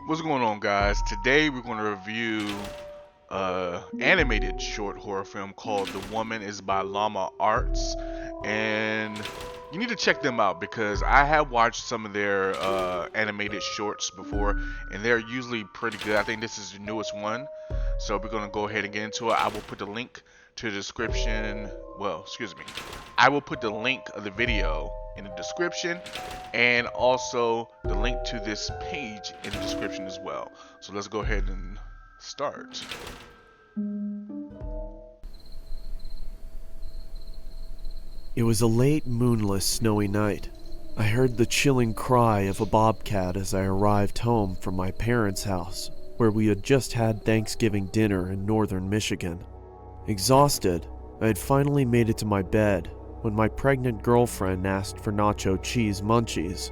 What's going on, guys? Today we're going to review animated short horror film called The Woman is by Llama Arts, and you need to check them out because I have watched some of their animated shorts before, and they're usually pretty good. I think this is the newest one, so we're going to go ahead and get into it. I will put the link to the description. Well, excuse me. I will put the link of the video in the description, and also the link to this page in the description as well. So let's go ahead and start. It was a late, moonless, snowy night. I heard the chilling cry of a bobcat as I arrived home from my parents' house, where we had just had Thanksgiving dinner in northern Michigan. Exhausted, I had finally made it to my bed when my pregnant girlfriend asked for nacho cheese munchies.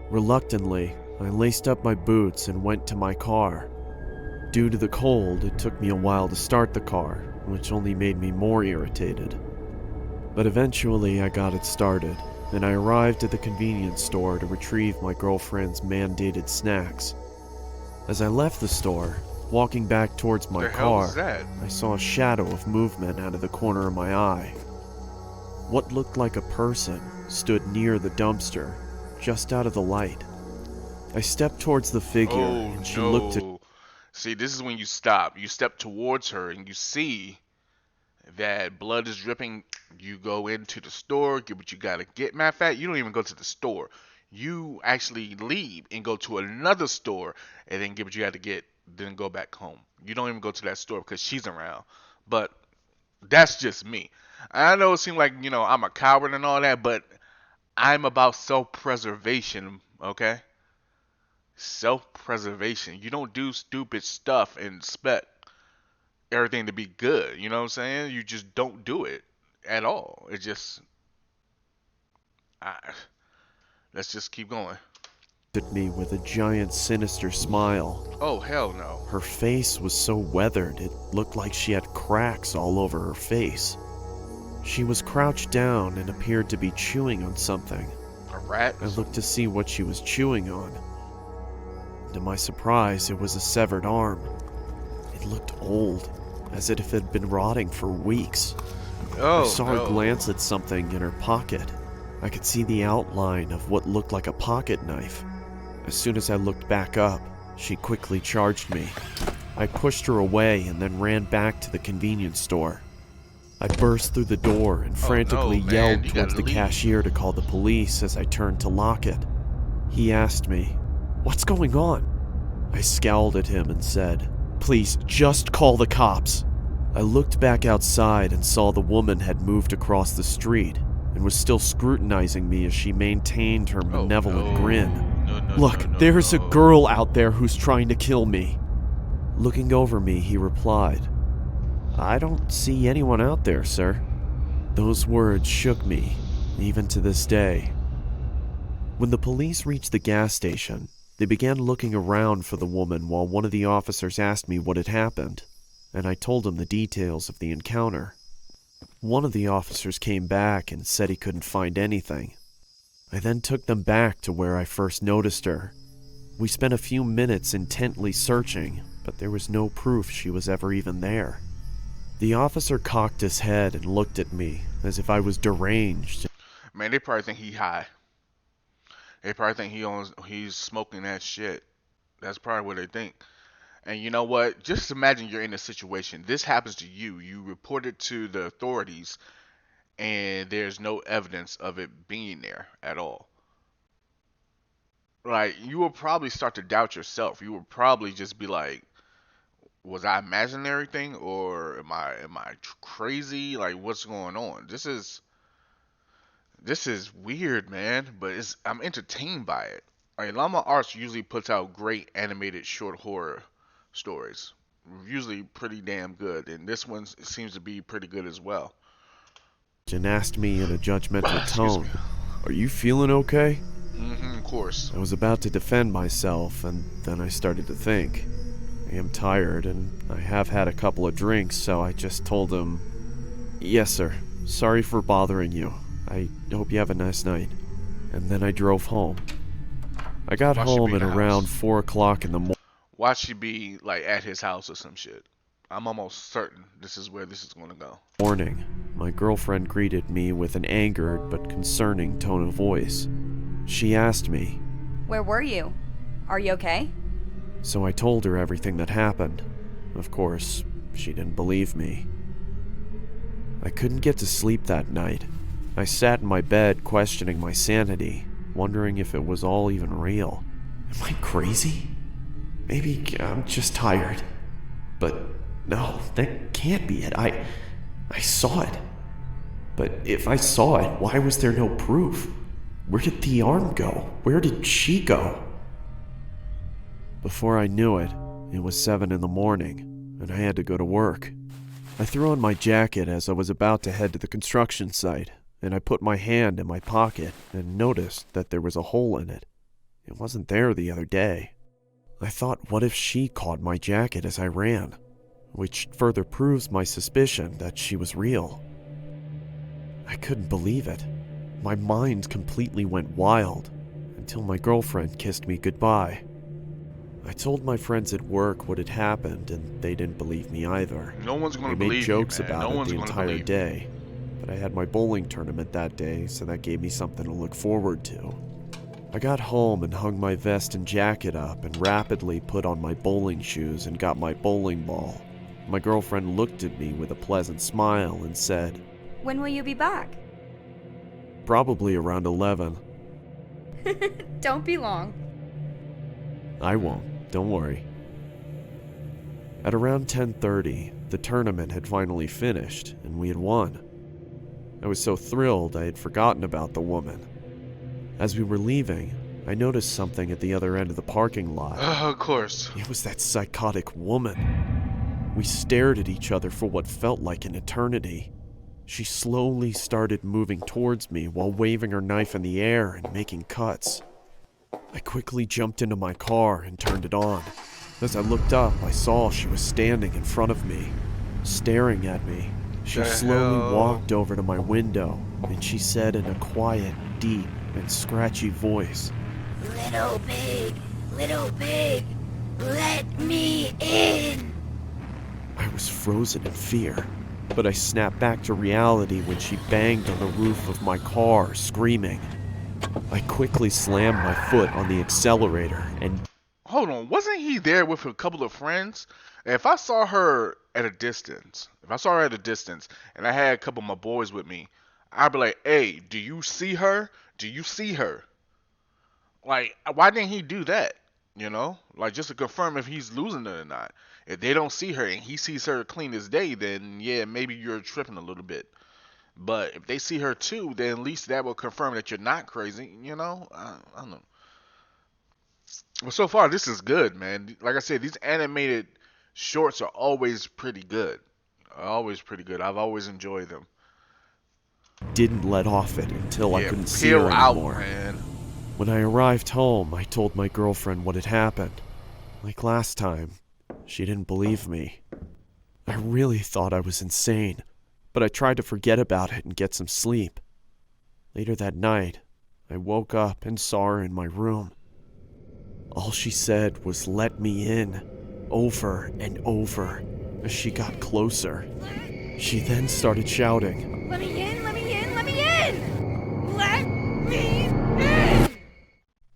Reluctantly, I laced up my boots and went to my car. Due to the cold, it took me a while to start the car, which only made me more irritated. But eventually I got it started, and I arrived at the convenience store to retrieve my girlfriend's mandated snacks. As I left the store, walking back towards my car, I saw a shadow of movement out of the corner of my eye. What looked like a person stood near the dumpster, just out of the light. I stepped towards the figure, and she looked at... See, this is when you stop. You step towards her, and you see that blood is dripping. You go into the store, get what you gotta get. Matter of fact, you don't even go to the store. You actually leave and go to another store, and then get what you gotta get, then go back home. You don't even go to that store because she's around. But that's just me. I know it seems like, I'm a coward and all that, but I'm about self-preservation, okay? Self-preservation. You don't do stupid stuff and expect everything to be good, you know what I'm saying? You just don't do it at all. It just... let's just keep going. At me with a giant sinister smile. Oh, hell no. Her face was so weathered, it looked like she had cracks all over her face. She was crouched down and appeared to be chewing on something. A rat? I looked to see what she was chewing on. To my surprise, it was a severed arm. It looked old, as if it had been rotting for weeks. I saw her glance at something in her pocket. I could see the outline of what looked like a pocket knife. As soon as I looked back up, she quickly charged me. I pushed her away and then ran back to the convenience store. I burst through the door and frantically yelled towards the cashier to call the police as I turned to lock it. He asked me, "What's going on?" I scowled at him and said, "Please, just call the cops." I looked back outside and saw the woman had moved across the street and was still scrutinizing me as she maintained her malevolent grin. "Look, there's a girl out there who's trying to kill me." Looking over me, he replied, "I don't see anyone out there, sir." Those words shook me, even to this day. When the police reached the gas station, they began looking around for the woman while one of the officers asked me what had happened, and I told him the details of the encounter. One of the officers came back and said he couldn't find anything. I then took them back to where I first noticed her. We spent a few minutes intently searching, but there was no proof she was ever even there. The officer cocked his head and looked at me as if I was deranged. Man, they probably think he high. They probably think he's smoking that shit. That's probably what they think. And you know what? Just imagine you're in a situation. This happens to you. You report it to the authorities, and there's no evidence of it being there at all. Like, you will probably start to doubt yourself. You will probably just be like, was I imagining everything, or am I crazy? Like, what's going on? This is weird, man, but I'm entertained by it. Like, Llama Arts usually puts out great animated short horror stories. Usually pretty damn good, and this one seems to be pretty good as well. And asked me in a judgmental tone, "Are you feeling okay?" Of course. I was about to defend myself, and then I started to think. I am tired, and I have had a couple of drinks, so I just told him, "Yes, sir. Sorry for bothering you. I hope you have a nice night." And then I drove home. I got Why she be home in at the around house? 4 o'clock in the Why she be like at his house or some shit? I'm almost certain this is where this is gonna go. morning. My girlfriend greeted me with an angered but concerning tone of voice. She asked me, "Where were you? Are you okay?" so I told her everything that happened. Of course, she didn't believe me. I couldn't get to sleep that night. I sat in my bed questioning my sanity, wondering if it was all even real. Am I crazy? Maybe I'm just tired. But no, that can't be it. I saw it. But if I saw it, why was there no proof? Where did the arm go? Where did she go? Before I knew it, it was 7 in the morning, and I had to go to work. I threw on my jacket as I was about to head to the construction site, and I put my hand in my pocket and noticed that there was a hole in it. It wasn't there the other day. I thought, what if she caught my jacket as I ran? Which further proves my suspicion that she was real. I couldn't believe it. My mind completely went wild until my girlfriend kissed me goodbye. I told my friends at work what had happened, and they didn't believe me either. No one's gonna They made believe you, jokes man. about No it one's the gonna entire believe you. day, but I had my bowling tournament that day, so that gave me something to look forward to. I got home and hung my vest and jacket up and rapidly put on my bowling shoes and got my bowling ball. My girlfriend looked at me with a pleasant smile and said, "When will you be back?" "Probably around 11. Don't be long. I won't, don't worry." At around 10:30, the tournament had finally finished and we had won. I was so thrilled I had forgotten about the woman. As we were leaving, I noticed something at the other end of the parking lot. Of course. It was that psychotic woman. We stared at each other for what felt like an eternity. She slowly started moving towards me while waving her knife in the air and making cuts. I quickly jumped into my car and turned it on. As I looked up, I saw she was standing in front of me, staring at me. She The slowly hell? walked over to my window, and she said in a quiet, deep, and scratchy voice, Little pig, let me in. I was frozen in fear, but I snapped back to reality when she banged on the roof of my car, screaming. I quickly slammed my foot on the accelerator and Hold on, wasn't he there with a couple of friends? If I saw her at a distance, and I had a couple of my boys with me, I'd be like, "Hey, do you see her? Do you see her?" Like, why didn't he do that? You know, like just to confirm if he's losing it or not. If they don't see her and he sees her clean as day, then yeah, maybe you're tripping a little bit. But if they see her too, then at least that will confirm that you're not crazy. You know, I don't know. Well, so far this is good, man. Like I said, these animated shorts are always pretty good. Always pretty good. I've always enjoyed them. didn't let off it until I Yeah, couldn't see peel her out, anymore. man. When I arrived home, I told my girlfriend what had happened. Like last time, she didn't believe me. I really thought I was insane, but I tried to forget about it and get some sleep. Later that night, I woke up and saw her in my room. All she said was, "Let me in," over and over as she got closer. She then started shouting, Let me in, let me in, let me in. Let me in.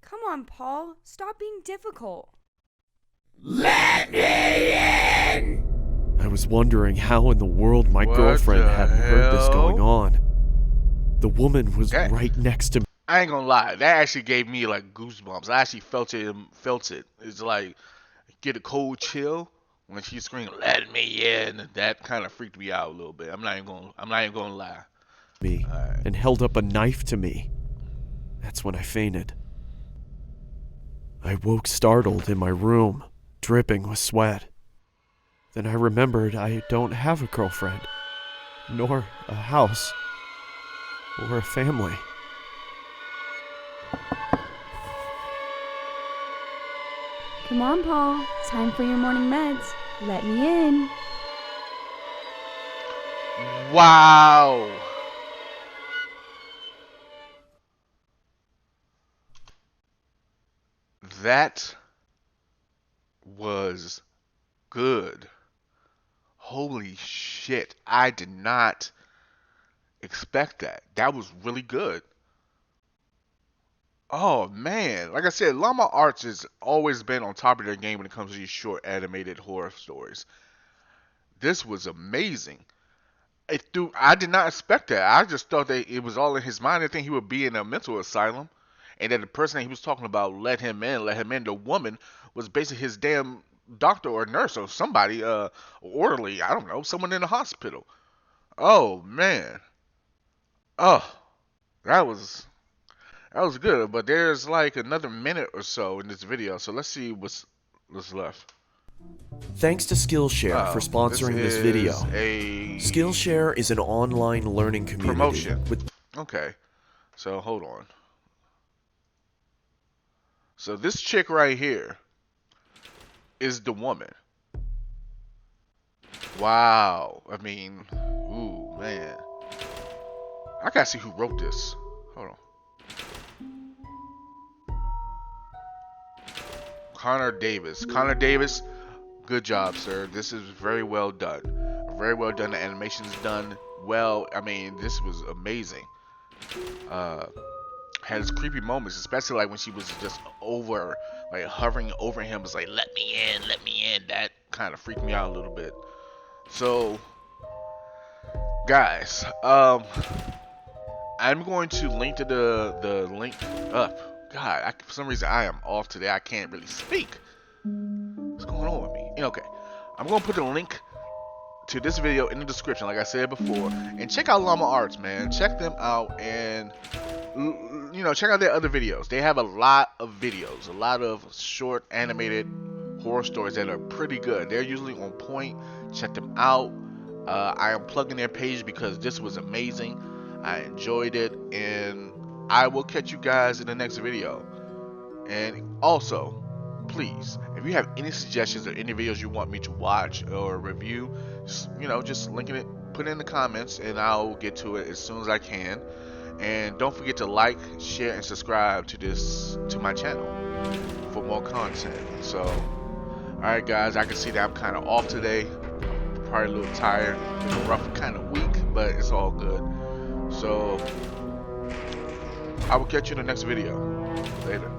Come on, Paul. Stop being difficult. Let me in. I was wondering how in the world my What girlfriend the hadn't heard this hell? going on. The woman was That- right next to me. I ain't gonna lie, that actually gave me like goosebumps. I actually felt it. It's like get a cold chill when she screamed, "Let me in." That kind of freaked me out a little bit. I'm not even gonna lie. Alright. And held up a knife to me. That's when I fainted. I woke startled in my room, dripping with sweat. Then I remembered I don't have a girlfriend, nor a house, or a family. Come on, Paul. It's time for your morning meds. Let me in. Wow. That was good. Holy shit. I did not expect that. That was really good. Oh man, like I said, Llama Arts has always been on top of their game when it comes to these short animated horror stories. This was amazing. I did not expect that. I just thought that it was all in his mind. I think he would be in a mental asylum, and that the person that he was talking about let him in, let him in. The woman was basically his damn doctor or nurse or somebody, orderly. I don't know, someone in the hospital. Oh man. Oh, that was that was good. But there's like another minute or so in this video, so let's see what's left. Thanks to Skillshare for Oh, sponsoring this video. A Skillshare is an online learning community promotion. with Okay, so hold on. So this chick right here is the woman. Wow. I mean, ooh, man. I gotta see who wrote this. Hold on. Connor Davis. Connor Davis, good job, sir. This is very well done. Very well done. The animation's done well. I mean, this was amazing. Had its creepy moments, especially like when she was just like hovering over him. It's like, let me in, let me in. That kind of freaked me out a little bit. So, guys, I'm going to link to the link up. God, for some reason I am off today. I can't really speak. What's going on with me? Okay, I'm gonna put the link to this video in the description, like I said before, and check out Llama Arts, man. Check them out, and check out their other videos. They have a lot of videos, a lot of short animated horror stories that are pretty good. They're usually on point. Check them out. I am plugging their page because this was amazing. I enjoyed it, and I will catch you guys in the next video. And also, please, if you have any suggestions or any videos you want me to watch or review, just link it, put it in the comments, and I'll get to it as soon as I can. And don't forget to like, share, and subscribe to my channel for more content. So, alright guys, I can see that I'm kind of off today. Probably a little tired. It's a rough kind of week, but it's all good. So, I will catch you in the next video. Later.